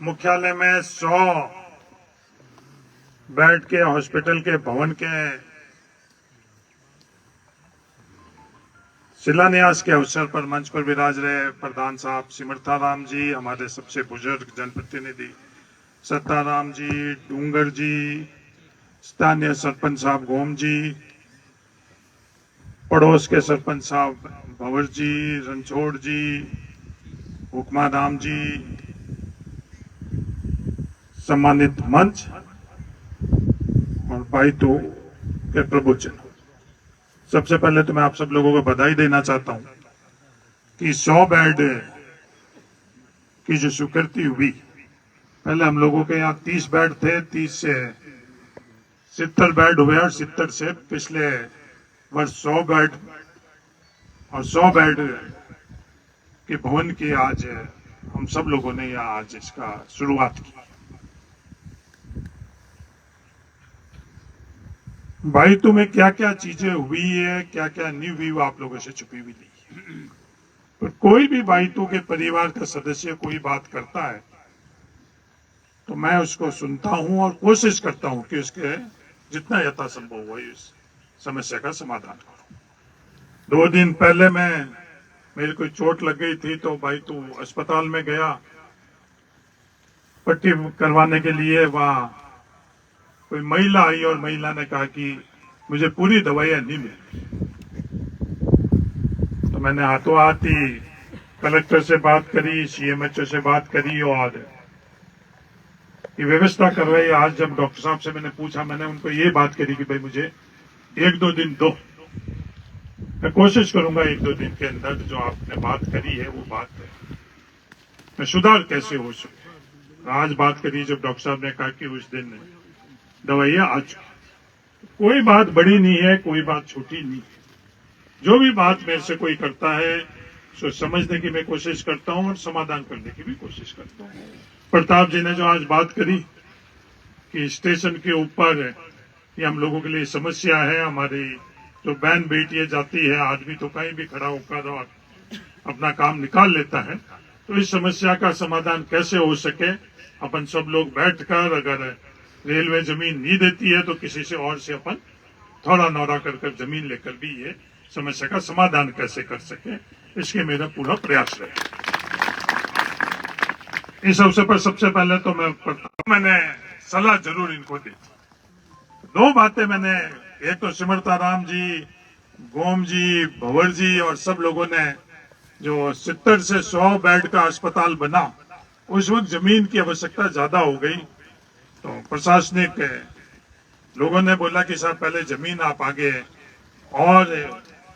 मुख्यालय में 100 बेड के हॉस्पिटल के भवन के शिलान्यास के अवसर पर मंच पर विराज रहे प्रधान साहब सिमरताराम जी, हमारे सबसे बुजुर्ग जनप्रतिनिधि सत्ताराम जी, डूंगर जी, स्थानीय सरपंच साहब गोम जी, पड़ोस के सरपंच साहब भंवर जी, रणछोड़ जी, हुक्माराम जी, सम्मानित मंच और बाइतू के प्रभुजन, सबसे पहले तो मैं आप सब लोगों को बधाई देना चाहता हूं कि 100 बेड की जो स्वीकृति हुई। पहले हम लोगों के यहाँ 30 बेड थे, 30 से 70 बेड हुए और 70 से पिछले वर्ष 100 बेड और 100 बेड के भवन की आज हम सब लोगों ने यहाँ आज इसका शुरुआत की। भाई तुम्हें क्या क्या चीजें हुई है, क्या क्या नहीं हुई, वो आप लोगों से छुपी हुई नहीं। पर कोई भी बाइतू के परिवार का सदस्य कोई बात करता है तो मैं उसको सुनता हूं और कोशिश करता हूं कि उसके जितना यथासंभव हो इस समस्या का समाधान करूं। 2 दिन पहले मेरे कोई चोट लग गई थी तो बाइतू अस्पताल में गया पट्टी करवाने के लिए। वहां कोई महिला आई और महिला ने कहा कि मुझे पूरी दवाइयां नहीं मिली। तो मैंने हाथों हाथ ही कलेक्टर से बात करी, सीएमएचओ से बात करी और ये व्यवस्था करवाई। आज जब डॉक्टर साहब से मैंने पूछा, मैंने उनको ये बात करी कि भाई मुझे 1-2 दिन दो, मैं कोशिश करूंगा 1-2 दिन के अंदर जो आपने बात करी है वो बात है मैं सुधार कैसे हो सके। आज बात करी जब डॉक्टर साहब ने कहा कि उस दिन दवाइयां आ चुकी। कोई बात बड़ी नहीं है, कोई बात छोटी नहीं है। जो भी बात मेरे से कोई करता है उसको समझने की मैं कोशिश करता हूं और समाधान करने की भी कोशिश करता हूं। प्रताप जी ने जो आज बात करी कि स्टेशन के ऊपर ये हम लोगों के लिए समस्या है, हमारी जो बहन बेटियां जाती है, आदमी तो कहीं भी खड़ा होकर और अपना काम निकाल लेता है, तो इस समस्या का समाधान कैसे हो सके। अपन सब लोग बैठकर, अगर रेलवे जमीन नहीं देती है तो किसी से और से अपन थोड़ा नौरा कर जमीन लेकर भी ये समस्या का समाधान कैसे कर सके, इसके मेरा पूरा प्रयास रहे। इस अवसर पर सबसे पहले तो मैंने सलाह जरूर इनको दी। 2 बातें मैंने, एक तो सिमरताराम जी, गोम जी, भंवर जी और सब लोगों ने जो 70 से 100 बेड का अस्पताल बना, उस वक्त जमीन की आवश्यकता ज्यादा हो गई तो प्रशासनिक लोगों ने बोला कि साहब पहले जमीन आप आगे और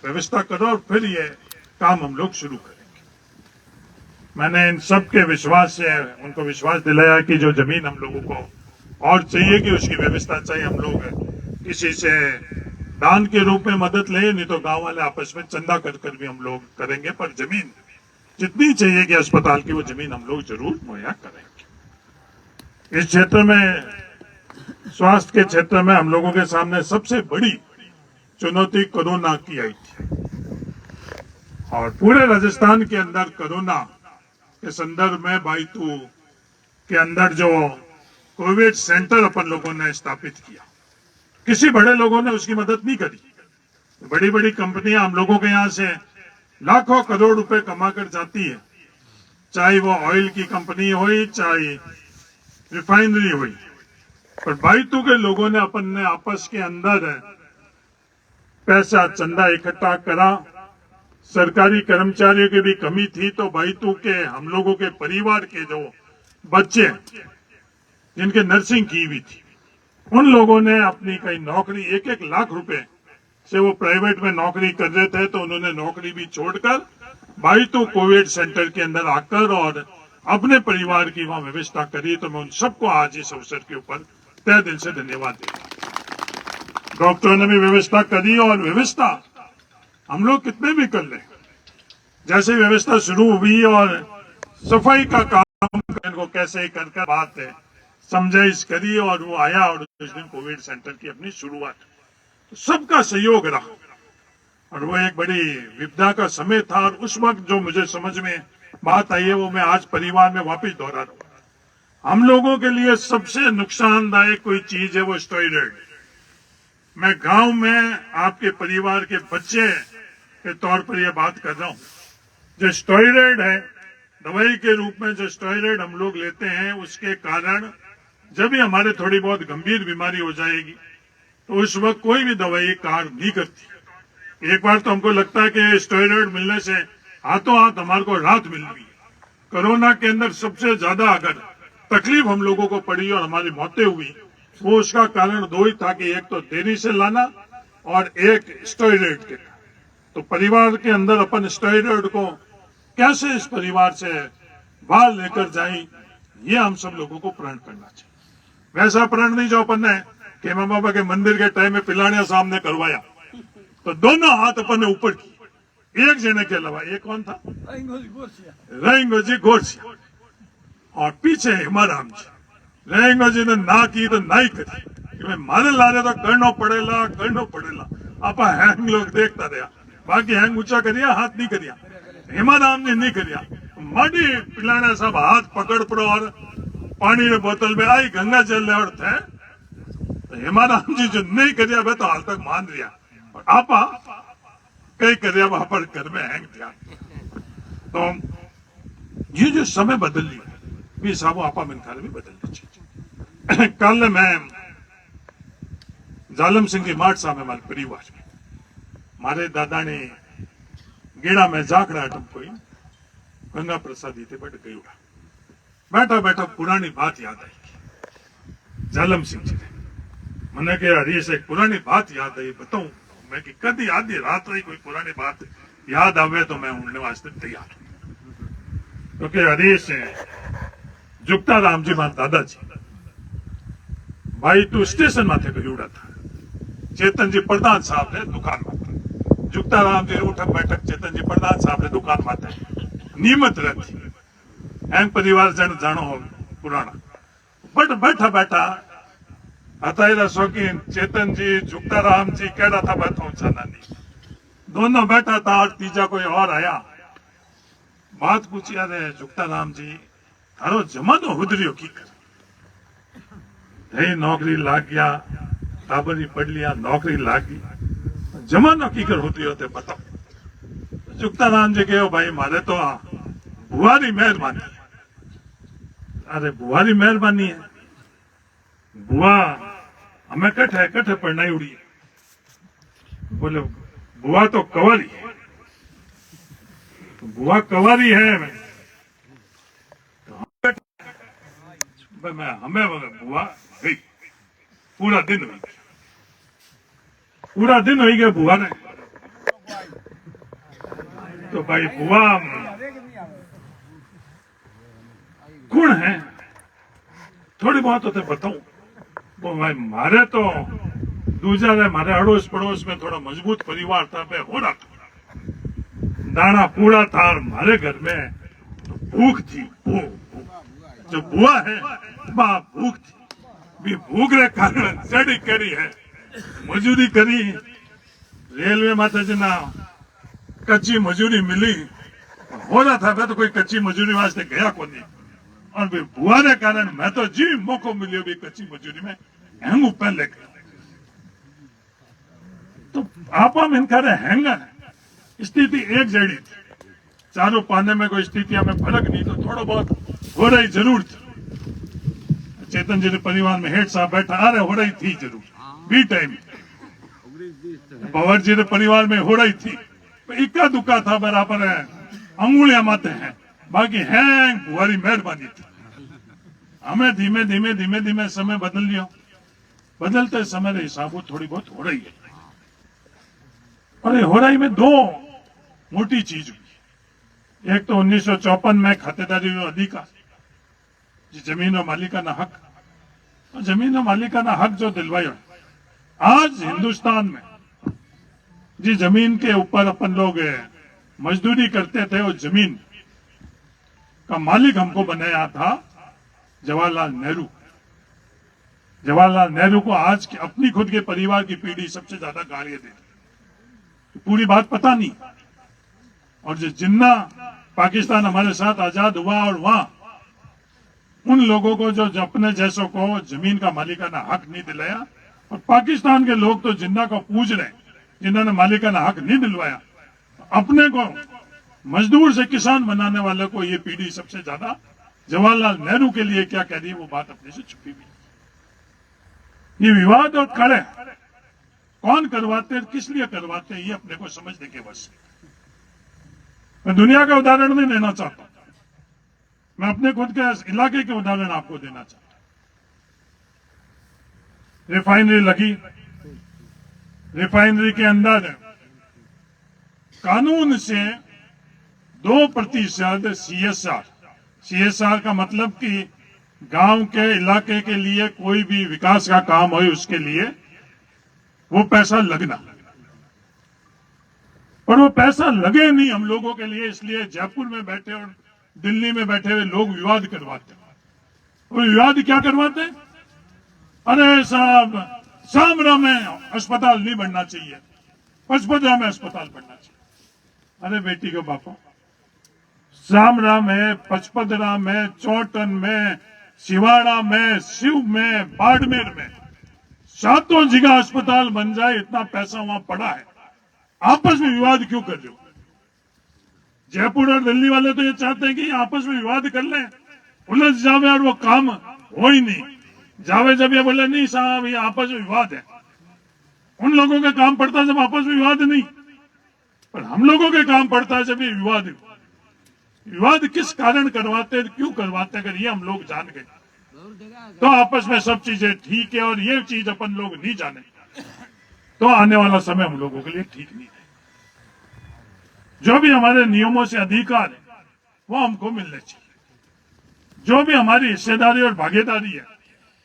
व्यवस्था करो और फिर ये काम हम लोग शुरू करेंगे। मैंने इन सब के विश्वास से उनको विश्वास दिलाया कि जो जमीन हम लोगों को और चाहिए कि उसकी व्यवस्था चाहिए। हम लोग किसी से दान के रूप में मदद ले, नहीं तो गांव वाले आपस में चंदा कर भी हम लोग करेंगे, पर जमीन जितनी चाहिए कि अस्पताल की वो जमीन हम लोग जरूर मुहैया करेंगे। इस क्षेत्र में, स्वास्थ्य के क्षेत्र में हम लोगों के सामने सबसे बड़ी चुनौती कोरोना की आई थी और पूरे राजस्थान के अंदर कोरोना के संदर्भ में बाइतू के अंदर जो कोविड सेंटर अपन लोगों ने स्थापित किया, किसी बड़े लोगों ने उसकी मदद नहीं करी। बड़ी बड़ी कंपनियां हम लोगों के यहाँ से लाखों करोड़ रुपए कमा कर जाती है, चाहे वो ऑयल की कंपनी हो, चाहे रिफाइनरी हुई, पर बाइतू के लोगों ने अपन ने आपस के अंदर पैसा चंदा इकट्ठा करा। सरकारी कर्मचारियों की भी कमी थी तो बाइतू के हम लोगों के परिवार के जो बच्चे जिनके नर्सिंग की हुई थी, उन लोगों ने अपनी कई नौकरी 1-1 लाख रुपए से वो प्राइवेट में नौकरी कर रहे थे, तो उन्होंने नौकरी भी छोड़कर बाइतू कोविड सेंटर के अंदर आकर और अपने परिवार की वहां व्यवस्था करी। तो मैं उन सबको आज इस अवसर के ऊपर तहे दिल से धन्यवाद देता। डॉक्टरों ने भी व्यवस्था करी और व्यवस्था हम लोग कितने भी कर ले, जैसे व्यवस्था शुरू हुई और सफाई का काम को कैसे कर बात है समझाइश करी और वो आया और उस दिन कोविड सेंटर की अपनी शुरुआत, तो सबका सहयोग रहा और वो एक बड़ी विपदा का समय था। और उस वक्त जो मुझे समझ में बात आई है वो मैं आज परिवार में वापस दोहरा रहा हूं। हम लोगों के लिए सबसे नुकसानदायक कोई चीज है वो स्टेरॉइड। मैं गांव में आपके परिवार के बच्चे के तौर पर यह बात कर रहा हूं। जो स्टेरॉइड है, दवाई के रूप में जो स्टेरॉइड हम लोग लेते हैं, उसके कारण जब भी हमारे थोड़ी बहुत गंभीर बीमारी हो जाएगी तो उस वक्त कोई भी दवाई कार नहीं करती। एक बार तो हमको लगता है कि स्टेरॉइड मिलने से हाथों हाथ हमारे को राहत मिल गई। कोरोना के अंदर सबसे ज्यादा अगर तकलीफ हम लोगों को पड़ी और हमारी मौतें हुई, वो उसका कारण दो ही था कि एक तो देरी से लाना और एक स्टेरॉइड के। तो परिवार के अंदर अपन स्टेरॉइड को कैसे इस परिवार से बाहर लेकर जाए, ये हम सब लोगों को प्रण करना चाहिए। वैसा प्रण नहीं जो अपन ने खेमा बाबा के मंदिर के टाइम में पिलानिया सामने करवाया, तो दोनों हाथ अपन ने ऊपर की, एक जने के अलावा। एक कौन था? रहेंगे जी गोरसिया, और पीछे हिमाराम जी। रहेंगे जी ने ना की तो ना ही करी कि भाई मारे लारे तो करना पड़ेला। आप हैंग लोग देखता रहा, बाकी हैंग ऊंचा करिया, हाथ नहीं करिया। हिमाराम ने नहीं करिया, माटी पिलाने सब हाथ पकड़ पड़ो और पानी ने बोतल में आई गंगा जल और थे। तो हिमाराम जी जो नहीं करिया वह तो हाल तक मान रिया, और आपा कई करिया वहां पर घर में हैंग दिया। तो ये जो समय बदल लिया, भी साहब आपा मिनखार भी बदलना चाहिए। कल मैं जालम सिंह की माठ साहब हमारे परिवार में, मारे दादा ने गेड़ा में जाकड़ा आटम कोई गंगा प्रसाद थे बट गई उड़ा। बैठा बैठा पुरानी बात याद आई जालम सिंह जी ने। मैंने कहा हरीश एक पुरानी बात याद आई, बताऊं? मैं कि कदी आधी रात रही कोई पुरानी बात याद आवे तो मैं उड़ने वास्ते तैयार हूं। क्योंकि हरीश जुगता राम जी मार दादाजी भाई तू स्टेशन माथे गई उड़ा था। चेतन जी प्रधान साहब ने दुकान माथे, जुगता राम जी उठक बैठक चेतन जी प्रधान साहब ने दुकान माथे नियमित रहती। एंग परिवार जन जानो हो पुराना, बट बैठा बैठा हताई शौकीन चेतन जी जुगता राम जी कहता था बैठा जाना नहीं। दोनों बैठा था और तीजा कोई और आया, बात पूछी, अरे जुगता राम जी थारो जमानो हुदरियो की कर, नौकरी लाग गया, टाबरी पढ़ लिया, नौकरी लाग गई, जमानो की कर होती होते बताओ। जुगता राम जी कहो भाई मारे तो बुआरी मेहरबानी। अरे बुआरी मेहरबानी है, बुआ हमें कठे पढ़ना ही उड़ी। बोले बुआ तो कवारी है, बुआ कवारी है तो हमें बुआ गई। पूरा दिन हुई गया बुआ ने। तो भाई बुआ कौन है, थोड़ी बहुत होते बताऊं। वो भाई मारे तो दूसरा है, मारे अड़ोस पड़ोस में थोड़ा मजबूत परिवार था, मैं हो रहा था, दाना पूरा था और हमारे घर में भूख थी। भूख जो बुआ है मां भूख थी, भी भूख रे कारण चढ़ी करी है, मजूरी करी, रेलवे माता जना कच्ची मजूरी मिली, हो रहा था। मैं तो कोई कच्ची मजूरी वास्ते गया को नहीं, और भी बुआ रे कारण मैं तो जी मौको मिलियो भी कच्ची मजूरी में हैंग पहले गया। तो आपा में इनका हैंग स्थिति एक जड़ी थी, चारों पाने में कोई स्थितियां में फर्क नहीं, तो थोड़ा बहुत हो रही जरूर थी। चेतन जी ने परिवार में हेड साहब बैठा, अरे हो रही थी जरूर बी टाइम। पवार जी ने परिवार में हो रही थी, इक्का दुक्का था बराबर है, अंगुलियां माते हैं, बाकी है बुआरी मेहरबानी थी। हमें धीमे धीमे समय बदल लिया, बदलते समय के हिसाब थोड़ी बहुत हो रही है। और हो रही में दो मोटी चीज हुई। एक तो 1954 में खातेदारी अधिकार, जमीन और मालिकाना हक, तो जमीन और मालिकाना हक जो दिलवाया, आज हिंदुस्तान में जी जमीन के ऊपर अपन लोग मजदूरी करते थे, वो जमीन का मालिक हमको बनाया था जवाहरलाल नेहरू। जवाहरलाल नेहरू को आज की अपनी खुद के परिवार की पीढ़ी सबसे ज्यादा गालियां देती, पूरी बात पता नहीं। और जो जिन्ना पाकिस्तान हमारे साथ आजाद हुआ और वहां उन लोगों को जो अपने जैसों को जमीन का मालिकाना हक नहीं दिलाया, और पाकिस्तान के लोग तो जिन्ना को पूज रहे हैं, जिन्होंने मालिकाना हक नहीं दिलवाया, अपने को मजदूर से किसान बनाने वाले को ये पीढ़ी सबसे ज्यादा जवाहरलाल नेहरू के लिए क्या कह रही है, वो बात अपने से छुपी हुई। ये विवाद और कड़े कौन करवाते हैं, किस लिए करवाते हैं, ये अपने को समझने के वश है। मैं दुनिया का उदाहरण नहीं लेना चाहता, मैं अपने खुद के इलाके के उदाहरण आपको देना चाहता हूं। रिफाइनरी लगी, रिफाइनरी के अंदर कानून से 2% CSR का मतलब कि गांव के इलाके के लिए कोई भी विकास का काम हो उसके लिए वो पैसा लगना, पर वो पैसा लगे नहीं हम लोगों के लिए, इसलिए जयपुर में बैठे और दिल्ली में बैठे हुए लोग विवाद करवाते हैं। वो विवाद क्या करवाते हैं, अरे साहब सामरा में अस्पताल नहीं बनना चाहिए, पचपदरा में अस्पताल बनना चाहिए। अरे बेटी के बापा, सामरा में, पचपदरा में, चौटन में, सिवाड़ा में, शिव में, बाड़मेर में 7 जगह अस्पताल बन जाए, इतना पैसा वहां पड़ा है, आपस में विवाद क्यों कर रहे हो? जयपुर और दिल्ली वाले तो ये चाहते हैं कि आपस में विवाद कर लें, उलझ जावे और वो काम हो ही नहीं जावे। जब ये बोले नहीं साहब ये आपस में विवाद है, उन लोगों के काम पड़ता है जब आपस में विवाद नहीं, पर हम लोगों के काम पड़ता है जब ये विवाद। विवाद किस कारण करवाते हैं, क्यों करवाते हैं, अगर ये हम लोग जान गए तो आपस में सब चीजें ठीक है, और ये चीज अपन लोग नहीं जाने तो आने वाला समय हम लोगों के लिए ठीक नहीं है। जो भी हमारे नियमों से अधिकार है वो हमको मिलने चाहिए, जो भी हमारी हिस्सेदारी और भागीदारी है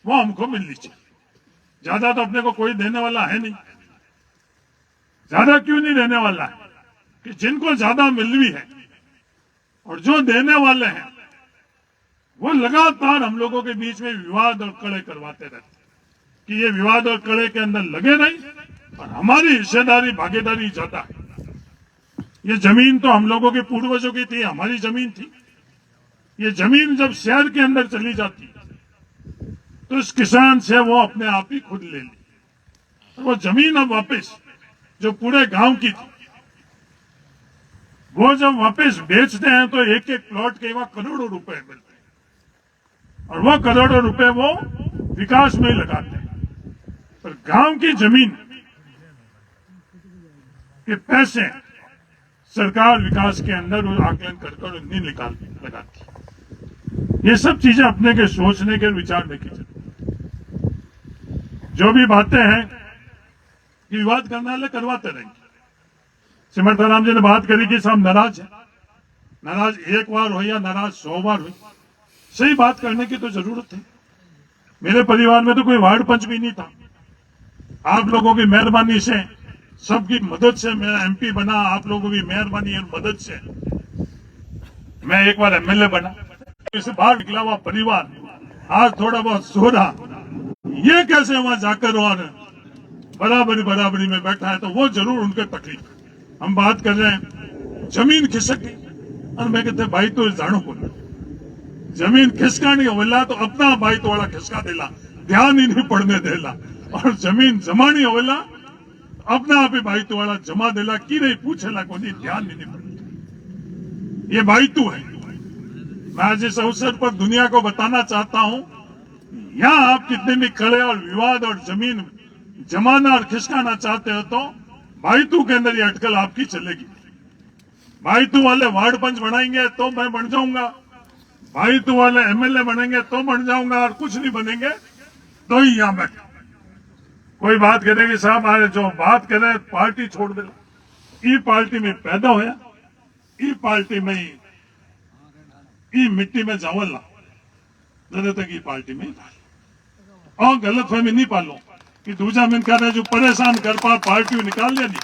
वो हमको मिलनी चाहिए। ज्यादा तो अपने को कोई देने वाला है नहीं। ज्यादा क्यों नहीं देने वाला है कि जिनको ज्यादा मिल भी है और जो देने वाले हैं वो लगातार हम लोगों के बीच में विवाद और कड़े करवाते रहते कि ये विवाद और कड़े के अंदर लगे नहीं और हमारी हिस्सेदारी भागीदारी ज्यादा है। ये जमीन तो हम लोगों के पूर्वजों की थी, हमारी जमीन थी। ये जमीन जब शहर के अंदर चली जाती तो इस किसान से वो अपने आप ही खुद ले ली, और वो जमीन अब वापस जो पूरे गांव की थी वो जब वापस बेचते हैं तो एक एक प्लॉट के वहां करोड़ों रुपए मिलते हैं, और वो करोड़ों रुपए वो विकास में लगाते हैं। पर गांव की जमीन के पैसे सरकार विकास के अंदर आकलन कर नहीं लगाती। ये सब चीजें अपने के सोचने के विचारने की जरूरत। जो भी बातें हैं कि विवाद करने वाले करवाते रहेंगे। सिमरताराम जी ने बात करी कि सब नाराज है, नाराज एक बार हो या नाराज 100 बार हो, सही बात करने की तो जरूरत है। मेरे परिवार में तो कोई वार्ड पंच भी नहीं था, आप लोगों की मेहरबानी से, सबकी मदद से मेरा MP बना, आप लोगों की मेहरबानी और मदद से मैं एक बार MLA बना। इसे बाहर निकला हुआ परिवार आज थोड़ा बहुत सो रहा, ये कैसे वहां जाकर और बराबरी में बैठा है, तो वो जरूर उनके तकलीफ। हम बात कर रहे हैं जमीन खिसक गई, और मैं कहते भाई तो जानो बोला जमीन खिसकानी होवेला तो अपना भाई तोड़ा खिसका देला, ध्यान ही नहीं पड़ने देला, और जमीन जमानी होवेला अपना आप ही भाई तोड़ा जमा देला की नहीं पूछेला को नहीं, ध्यान ही नहीं पड़ता। ये भाई तू है। मैं आज इस अवसर पर दुनिया को बताना चाहता हूं, यहां आप कितने भी कड़े और विवाद और जमीन जमाना और खिसकाना चाहते हो तो भाई तू के अंदर ये अटकल आपकी चलेगी। भाई तू वाले वार्ड पंच बनाएंगे तो मैं बन जाऊंगा, भाई तू वाले MLA बनेंगे तो बन जाऊंगा, और कुछ नहीं बनेंगे तो ही यहां बैठ। कोई बात करेगी साहब आज जो बात करे पार्टी छोड़ दे, ई पार्टी में पैदा होया, ई पार्टी में ही ई मिट्टी में जावल ला जरूरत है कि पार्टी में और गलत फहमी नहीं पालो कि दूसरा मिन कर जो परेशान कर पा पार्टी निकाल लिया नहीं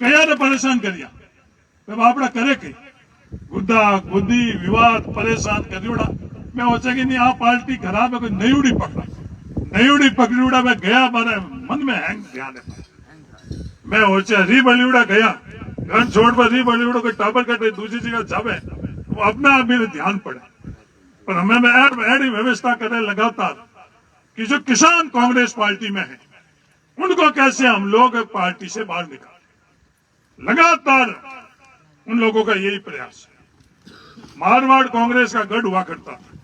कया ने परेशान करिया तब आपड़ा करे के गुद्दा गुद्दी विवाद परेशान करियोड़ा मैं होचे कि नहीं आ पार्टी खराब है, कोई नयूड़ी पकड़ूड़ा मैं गया, मारे मन में हैंग ध्यान है मैं होचे री बलिउड़ा गया घर छोड़ पर री बलिउड़ा कोई टाबर कटे दूसरी जगह जावे वो अपना आप मेरे ध्यान पड़े। पर हमें ऐसी व्यवस्था करें लगातार कि जो किसान कांग्रेस पार्टी में है उनको कैसे हम लोग पार्टी से बाहर निकालें। लगातार उन लोगों का यही प्रयास है। मारवाड़ कांग्रेस का गढ़ हुआ करता था।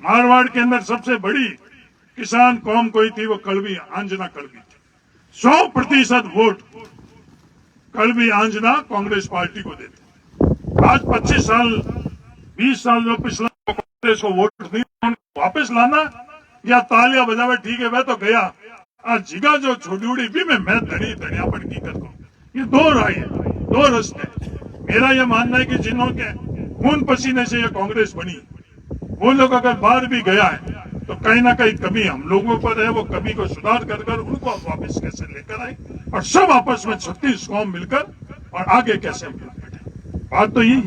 मारवाड़ के अंदर सबसे बड़ी किसान कौम कोई थी, वो कड़वी आंजना कड़वी थी। 100% वोट कड़वी आंजना कांग्रेस पार्टी को देते। आज 25 साल 20 साल जो पिछला कांग्रेस को वोट नहीं, वापस लाना या तालियां बजावे, ठीक है वह तो गया। आज जिगा जो छोटी उड़ी भी मैं धनी धनिया पर की करता हूँ। ये दो राय है, दो रस्ते। मेरा यह मानना है कि जिन्हों के खून पसीने से ये कांग्रेस बनी, वो लोग अगर बाहर भी गया है तो कहीं ना कहीं कमी हम लोगों पर है। वो कमी को सुधार कर उनको वापस कैसे लेकर आए और सब आपस में 36 कौम मिलकर और आगे कैसे बढ़े। बात तो यही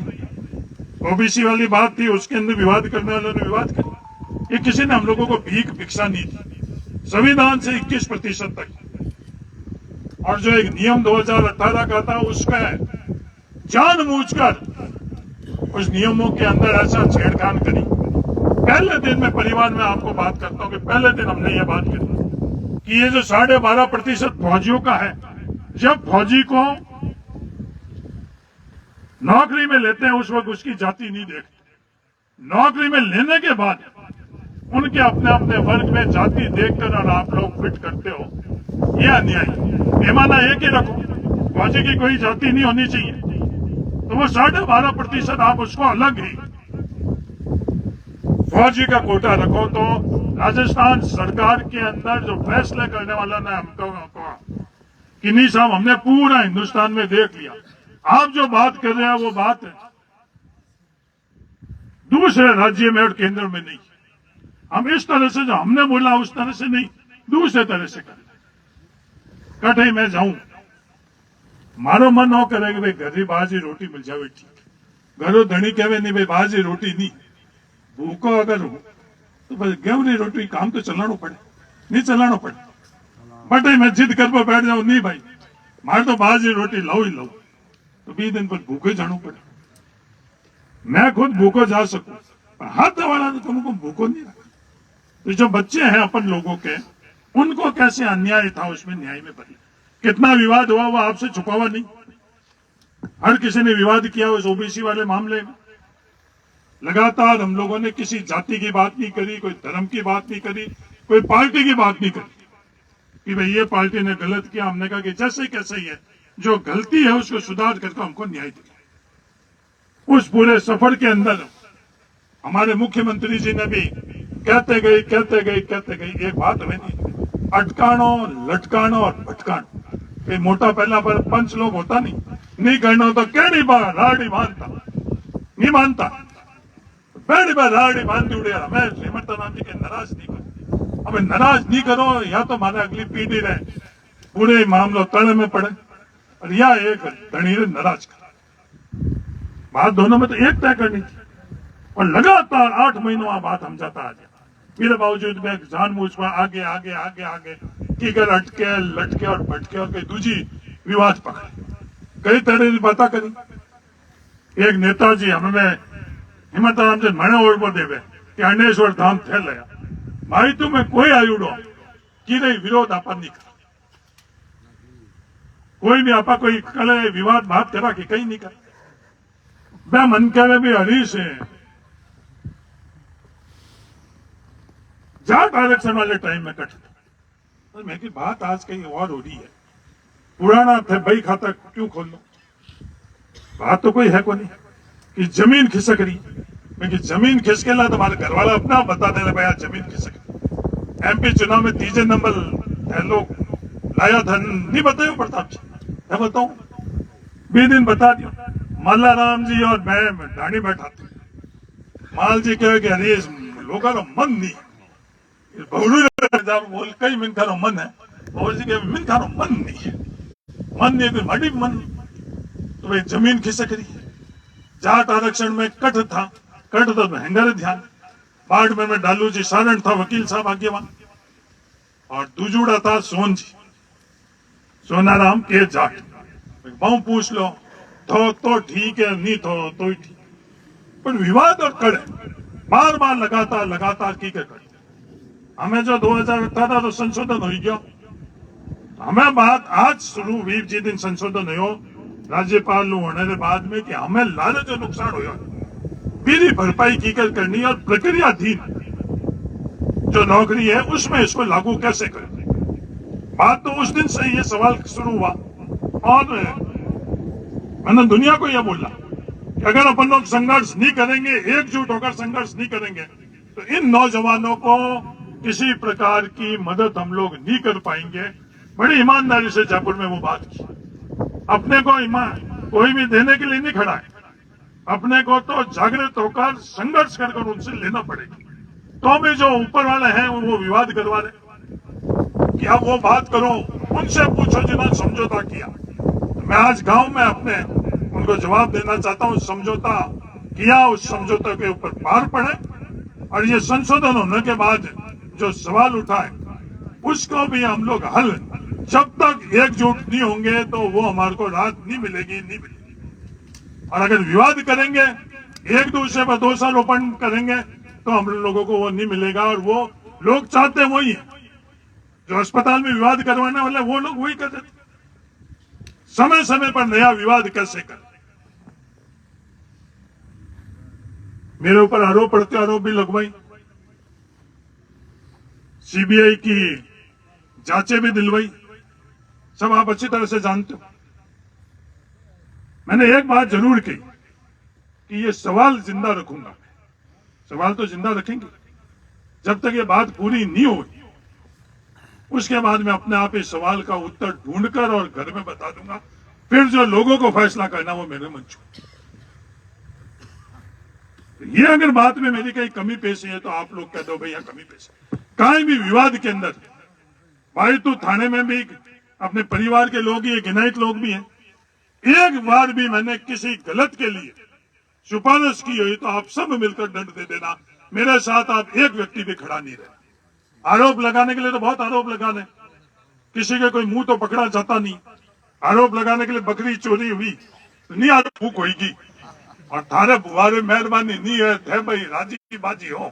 ओबीसी वाली बात थी, उसके अंदर विवाद करने वालों ने विवाद किया। ये किसी ने हम लोगों को भीख भिक्षा नहीं दी। संविधान से 21% तक, और जो एक नियम 2018 का था उसका जानबूझकर उस नियमों के अंदर ऐसा छेड़खान करी। पहले दिन में परिवार में आपको बात करता हूं कि पहले दिन हमने ये बात करी कि ये जो 12.5% फौजियों का है, जब फौजी को नौकरी में लेते हैं उस वक्त उसकी जाति नहीं देखते। नौकरी में लेने के बाद उनके अपने अपने वर्ग में जाति देखकर और आप लोग फिट करते हो, यह अन्याय। पैमाना एक ही रखो, फौजी की कोई जाति नहीं होनी चाहिए, तो वो 12.5% आप उसको अलग ही फौजी का कोटा रखो। तो राजस्थान सरकार के अंदर जो फैसले करने वाला ने हमको कहा कि नहीं साहब, हमने पूरा हिंदुस्तान में देख लिया, आप जो बात कर रहे हैं वो बात है दूसरे राज्य में और केंद्र में नहीं। हम इस तरह से जो हमने बोला उस तरह से नहीं, दूसरे तरह से करें। कटे मैं जाऊं, मारो मन न करे कि भाई घरी बाजी रोटी मिल जावे, ठीक। घरों धनी कहे नहीं भाई बाजी रोटी नहीं, भूखो अगर हो तो बस गेहूं रोटी काम तो चलाना पड़े, नहीं चलाना पड़े। बट मैं जिद कर पर बैठ जाऊं, नहीं भाई मार तो बाजी रोटी लाओ ही लाओ, तो 20 दिन पर भूखे जाना पड़े। मैं खुद भूखो जा सकूं, पर हाथ वाला तो तुमको भूखो नहीं रखा। तो जो बच्चे हैं अपन लोगों के, उनको कैसे अन्याय था उसमें न्याय में बदले। कितना विवाद हुआ वो आपसे छुपा हुआ नहीं। हर किसी ने विवाद किया उस ओबीसी वाले मामले में। लगातार हम लोगों ने किसी जाति की बात नहीं करी, कोई धर्म की बात नहीं करी, कोई पार्टी की बात नहीं करी कि भाई ये पार्टी ने गलत किया। हमने कहा कि जैसे कैसे ही है, जो गलती है उसको सुधार करके हमको न्याय दिया। उस पूरे सफर के अंदर हमारे मुख्यमंत्री जी ने भी कहते गए एक बात हमें नहीं, अटकानो लटकानो और भटकानो। मोटा पहला पर पंच लोग होता नहीं करना तो कहनी बार राड़ी मानता नहीं मानता, पहली बार राड़ी मानती उड़े। मैं श्रीमंत राम जी के नाराज नहीं करो, हमें नाराज नहीं करो, या तो हमारे अगली पीढ़ी रहे पूरे मामलों तड़े में पड़े, और या एक धनी नाराज कर। बात दोनों में तो एक तय करनी थी, और लगातार 8 महीनों बात हम जाता आ गया। मेरे बावजूद मैं जानबूझ कर आगे की कर अटके लटके और भटके और कई दूजी विवाद पकड़े। कई तरह की बात करी। एक नेताजी हमें हिम्मत राम से मणे ओढ़ पर देवे कि अनेश्वर धाम थे लया भाई तुम्हें कोई आयुड़ो कि नहीं विरोध आपा नहीं कर, कोई भी आपा कोई कले विवाद बात करा कि कहीं नहीं कर। मैं मन करे भी हरी से जाट आरक्षण वाले टाइम में कट था। मैं की बात आज कहीं और हो रही है, पुराना थे भाई खाता क्यों खोल लो। बात तो कोई है को नहीं कि जमीन खिसक रही, क्योंकि जमीन खिसके ला तुम्हारे घर वाला अपना बता देना भाई जमीन खिसक रही। एमपी चुनाव में 3 नंबर लोग लाया था, नहीं बताया प्रताप जी, मैं बताऊं 20 दिन बता दिया। माला राम जी और मैं ढाणी बैठा थे, माल जी कहे कि अरे लोगों का मन नहीं बोल कई मिनखारो मन है, और जी के मिनखारो मन नहीं है, मन नहीं कोई मड़ी मन। तो भाई जमीन खिसक रही है। जाट आरक्षण में कट था, कट तो महंगा ध्यान। बाड़मेर में डालू जी सारण था, वकील साहब आगेवान, और दुजुड़ा था सोन जी सोनाराम के जाट। बहु पूछ लो तो ठीक है, नहीं तो ठीक। पर विवाद और कड़े बार बार लगातार की करते हमें जो 2018 तो संशोधन हो गया हमें बात आज शुरू हुई जी दिन संशोधन हो राज्यपाल होने के बाद में कि हमें लाने जो नुकसान हो मेरी भरपाई की करनी और प्रक्रियाधीन जो नौकरी है उसमें इसको लागू कैसे करें। बात तो उस दिन से ये सवाल शुरू हुआ और मैंने दुनिया को यह बोला कि अगर अपन लोग संघर्ष नहीं करेंगे एकजुट होकर संघर्ष नहीं करेंगे तो इन नौजवानों को किसी प्रकार की मदद हम लोग नहीं कर पाएंगे। बड़ी ईमानदारी से जयपुर में वो बात की अपने को कोई भी देने के लिए नहीं खड़ा है अपने को तो जागृत होकर संघर्ष कर उनसे लेना पड़ेगा। तो भी जो ऊपर वाले हैं वो विवाद करवा रहे कि आप वो बात करो उनसे पूछो जिन्होंने समझौता किया। तो मैं आज गांव में अपने उनको जवाब देना चाहता हूं समझौता किया उस समझौते के ऊपर पार पड़े और ये संशोधन होने के बाद जो सवाल उठा है उसको भी हम लोग हल जब तक एकजुट नहीं होंगे तो वो हमारे को राहत नहीं मिलेगी। और अगर विवाद करेंगे एक दूसरे पर दोषारोपण करेंगे तो हम लोगों को वो नहीं मिलेगा। और वो लोग चाहते वही है जो अस्पताल में विवाद करवाने वाले वो लोग वही करते समय समय पर नया विवाद कैसे कर मेरे ऊपर आरोप प्रत्यारोप भी लगवाई सीबीआई की जांचें भी दिलवाई सब आप अच्छी तरह से जानते हो। मैंने एक बात जरूर की कि ये सवाल जिंदा रखूंगा सवाल तो जिंदा रखेंगे जब तक ये बात पूरी नहीं होगी उसके बाद में अपने आप इस सवाल का उत्तर ढूंढकर और घर में बता दूंगा फिर जो लोगों को फैसला करना वो मेरे मंच पर। ये अगर बात में मेरी कहीं कमी पेशी है तो आप लोग कह दो भैया कमी पेशी कहीं भी विवाद के अंदर भाई तू थाने में भी अपने परिवार के लोग ही गिनायत लोग भी हैं एक बार भी मैंने किसी गलत के लिए सिफारिश की हुई तो आप सब मिलकर दंड दे देना मेरे साथ आप एक व्यक्ति भी खड़ा नहीं रहे। आरोप लगाने के लिए तो बहुत आरोप लगाने किसी के कोई मुंह तो पकड़ा जाता नहीं आरोप लगाने के लिए बकरी चोरी हुई तो नहीं आरोप भूख होगी और थारे बुआरे मेहरबानी नहीं है थे भाई राजी की बाजी हो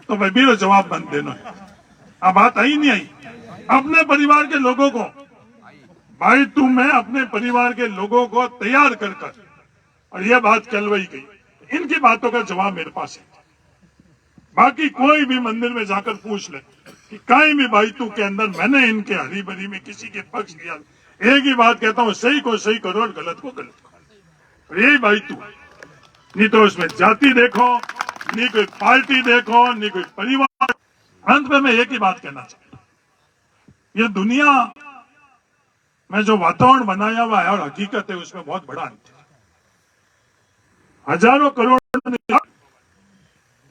तो भाई मेरा जवाब बंद देना है। अब बात आई नहीं आई अपने परिवार के लोगों को भाई मैं अपने परिवार के लोगों को तैयार कर और यह बात कहलवाई गई इनकी बातों का जवाब मेरे पास है। बाकी कोई भी मंदिर में जाकर पूछ ले कि कहीं भी भाई तू के अंदर मैंने इनके हरी भरी में किसी के पक्ष लिया एक ही बात कहता हूँ सही को सही करो और गलत को गलत करो यही भाई तू नहीं तो उसमें जाति देखो नहीं कोई पार्टी देखो नहीं कोई परिवार। अंत में मैं एक ही बात कहना चाहता हूं ये दुनिया में जो वातावरण बनाया हुआ है और हकीकत है उसमें बहुत बड़ा अंतर है। हजारों करोड़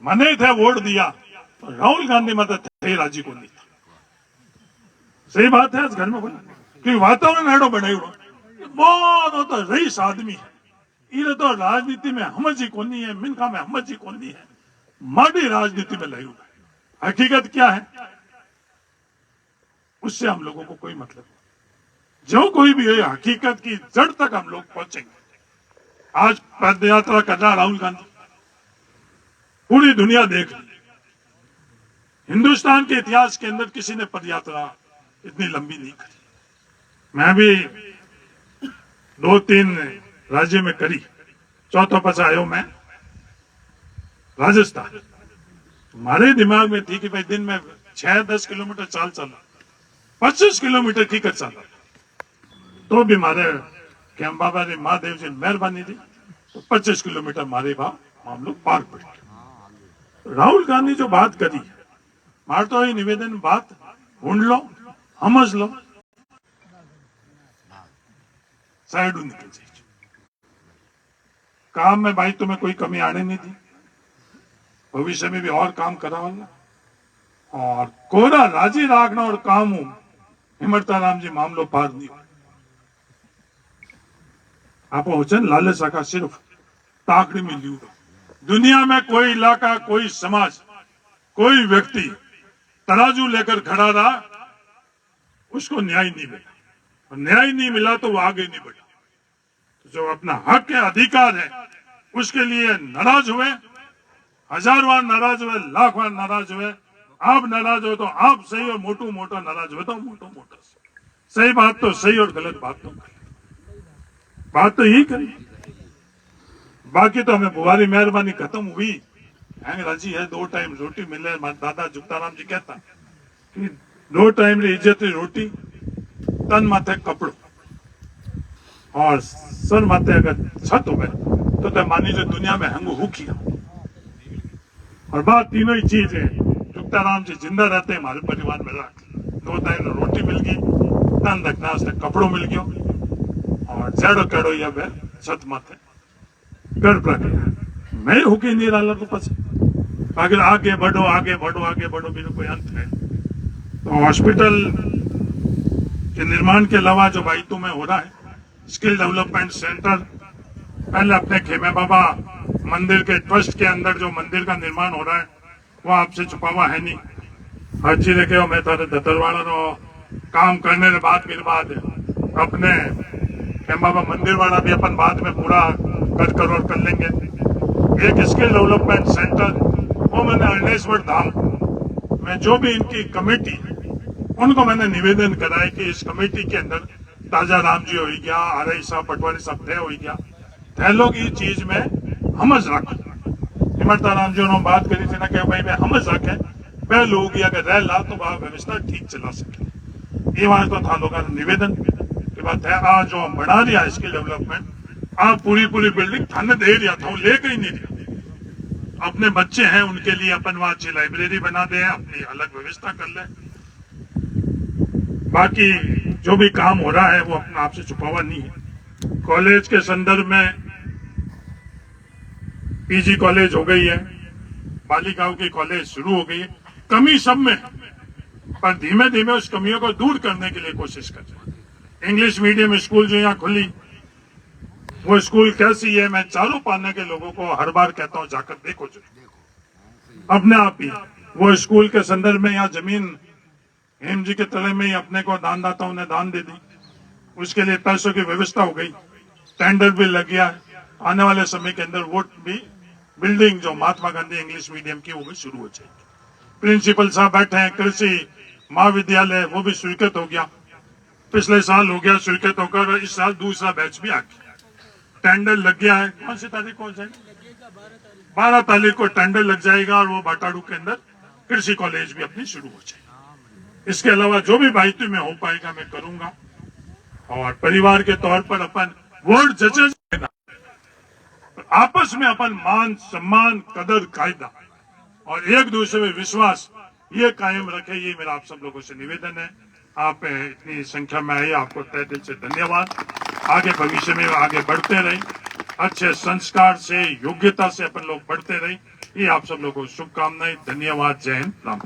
मने थे वोट दिया तो राहुल गांधी मत थे राजी को नहीं था सही बात है घर में बोला कि वातावरण एडो बनाई बहुत होता रईस आदमी है ये तो राजनीति में हमज ही कोनी है मिनका में हमज ही कोनी है माड़ी राजनीति में लगी है। हकीकत क्या है उससे हम लोगों को कोई मतलब नहीं जो कोई भी है हकीकत की जड़ तक हम लोग पहुंचेंगे। आज पद यात्रा कर रहा राहुल गांधी पूरी दुनिया देख रही हिंदुस्तान के इतिहास के अंदर किसी ने पद यात्रा इतनी लंबी नहीं करी। मैं भी 2-3 राज्य में करी चौथा पचा आयो मैं राजस्थान हमारे दिमाग में थी कि भाई दिन में 6-10 किलोमीटर चाल चला 25 किलोमीटर की कर चला तो भी मारे क्या बाबा ने महादेव जी मेहरबानी दी तो 25 किलोमीटर मारे हम लोग पार पड़े। राहुल गांधी जो बात करी मार तो ये निवेदन बात ढूंढ लो समझ लो साइड निकल जाए काम में भाई तुम्हें कोई कमी आने नहीं दी भविष्य में भी और काम करा वाला और कोरा राजी राखना और काम हूं हिमरता राम जी मामलो पार नहीं आप वचन लालच का सिर्फ ताकड़ी में लियो दुनिया में कोई इलाका कोई समाज कोई व्यक्ति तराजू लेकर खड़ा रहा उसको न्याय नहीं मिला और न्याय नहीं मिला तो वो आगे नहीं बढ़ा। तो जो अपना हक है अधिकार है उसके लिए नाराज हुए हजार बार नाराज हुए, लाख बार नाराज हुए, आप नाराज हो तो आप सही और मोटू मोटा नाराज हुए तो मोटो मोटा सही बात तो सही और गलत बात तो गलत बात तो यही करी। बाकी तो हमें बुआरी मेहरबानी खत्म हुई है राजी है 2 टाइम रोटी मिले। दादा जुगताराम जी कहता कि 2 टाइम री इज्जत री रोटी, तन माथे कपड़ो और सर माथे अगर छत हो गए तो मानी जो दुनिया में हंगू हुकिया। और बात तीनों ही चीज है, जुगताराम जी जिंदा रहते हमारे परिवार में रख 2 टाइम रोटी मिल गई, तन रखना उसने कपड़ों मिल गयो और जेड़ो केड़ो ये छत माथे कर प्रक्रिया मैं हुकी नहीं रहा को पस अगर आगे बढ़ो आगे बढ़ो आगे बढ़ो मेरे कोई अंत है। तो हॉस्पिटल के निर्माण के अलावा जो बाइतू में हो रहा है स्किल डेवलपमेंट सेंटर, पहले अपने खेमे बाबा मंदिर के ट्रस्ट के अंदर जो मंदिर का निर्माण हो रहा है वो आपसे छुपा हुआ है नहीं। हर चीज के मैं तारे दतरवाड़ा रो काम करने के बाद मेरे बाद अपने खेमे बाबा मंदिर वाला भी अपन बाद में पूरा कर लेंगे। एक स्किल डेवलपमेंट सेंटर वो मैंने अरनेश्वर धाम में जो भी इनकी कमेटी उनको मैंने निवेदन करा है कि इस कमेटी के अंदर ताजा राम जी हो गया, आरई साहब पटवारी साहब तय हो गया, थैलों की चीज में हमज रख हिमरता राम जी उन्होंने बात करी थी ना कि भाई मैं हमज रखे वह लोग अगर रह ला तो वह व्यवस्था ठीक चला सके। ये वहां तो था लोगों का निवेदन की बात है। आज जो हम बढ़ा दिया स्किल डेवलपमेंट, आप पूरी बिल्डिंग थाने दे दिया था, लेकर ही नहीं दिया। अपने बच्चे हैं उनके लिए अपन वहां अच्छी लाइब्रेरी बना दे, अपनी अलग व्यवस्था कर ले। बाकी जो भी काम हो रहा है वो अपना आपसे छुपा हुआ नहीं है। कॉलेज के संदर्भ में पीजी कॉलेज हो गई है, बालिकाओं की कॉलेज शुरू हो गई है। कमी सब में है, पर धीमे धीमे उस कमियों को दूर करने के लिए कोशिश कर रहे हैं। इंग्लिश मीडियम स्कूल जो यहाँ खुली वो स्कूल कैसी है, मैं चारों पाने के लोगों को हर बार कहता हूँ जाकर देखो जो अपने आप ही। वो स्कूल के संदर्भ में यहाँ जमीन हेम जी के तले में ही अपने को दानदाताओं ने दान दे दी, उसके लिए पैसों की व्यवस्था हो गई, टेंडर भी लग गया है। आने वाले समय के अंदर वो भी बिल्डिंग जो महात्मा गांधी इंग्लिश मीडियम की वो भी शुरू हो जाएगी। प्रिंसिपल साहब बैठे हैं, कृषि महाविद्यालय वो भी स्वीकृत हो गया, पिछले साल हो गया स्वीकृत होकर, इस साल दूसरा बैच भी आ गया, टेंडर लग गया है। कौन सी तारीख को हो जाएगा? 12 तारीख को टेंडर लग जाएगा और वो बाटाड़ू के अंदर कृषि कॉलेज भी अपनी शुरू हो जाएगी। इसके अलावा जो भी बाइतू में हो पाएगा मैं करूंगा। और परिवार के तौर पर अपन वोट जजेस आपस में अपन मान सम्मान कदर कायदा और एक दूसरे में विश्वास ये कायम रखे, ये मेरा आप सब लोगों से निवेदन है। आप इतनी संख्या में आए, आपको तहे दिल से धन्यवाद। आगे भविष्य में आगे बढ़ते रहे, अच्छे संस्कार से योग्यता से अपन लोग बढ़ते रहे, ये आप सब लोगों को शुभकामनाएं। धन्यवाद। जय हिंद। राम।